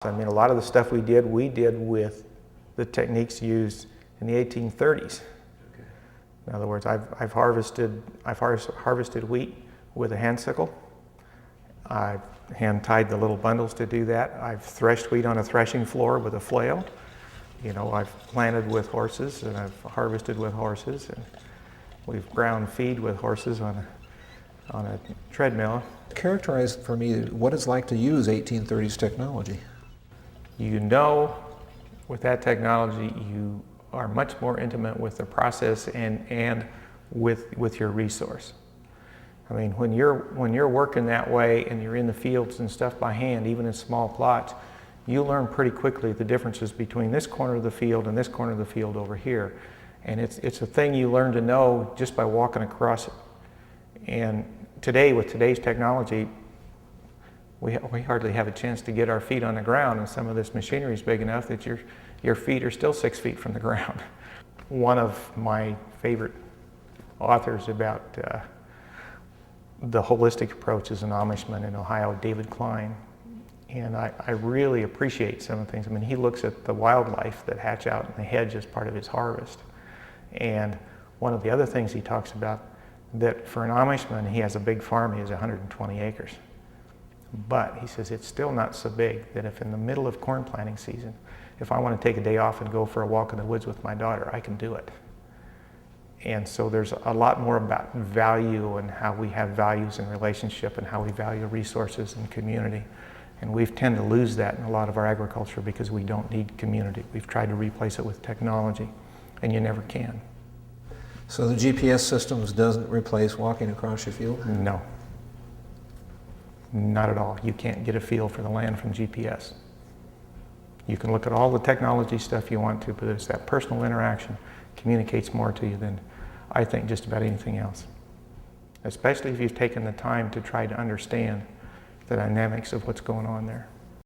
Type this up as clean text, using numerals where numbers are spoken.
I mean, a lot of the stuff we did with the techniques used in the 1830s. Okay. In other words, I've harvested wheat with a hand sickle. I've hand tied the little bundles to do that. I've threshed wheat on a threshing floor with a flail. You know, I've planted with horses and I've harvested with horses, and we've ground feed with horses on a treadmill. Characterize for me what it's like to use 1830s technology. You know, with that technology, you are much more intimate with the process and with your resource. I mean, when you're working that way and you're in the fields and stuff by hand, even in small plots, you learn pretty quickly the differences between this corner of the field and this corner of the field over here. And it's a thing you learn to know just by walking across it. And today, with today's technology, we hardly have a chance to get our feet on the ground, and some of this machinery is big enough that your feet are still 6 feet from the ground. One of my favorite authors about the holistic approach is an Amishman in Ohio, David Klein. And I really appreciate some of the things. I mean, he looks at the wildlife that hatch out in the hedge as part of his harvest. And one of the other things he talks about, that for an Amishman, he has a big farm, he has 120 acres. But he says it's still not so big that if in the middle of corn planting season, if I want to take a day off and go for a walk in the woods with my daughter, I can do it. And so there's a lot more about value and how we have values in relationship and how we value resources and community. And we tend to lose that in a lot of our agriculture because we don't need community. We've tried to replace it with technology, and you never can. So the GPS systems doesn't replace walking across your field? No. Not at all. You can't get a feel for the land from GPS. You can look at all the technology stuff you want to, but it's that personal interaction communicates more to you than, I think, just about anything else. Especially if you've taken the time to try to understand the dynamics of what's going on there.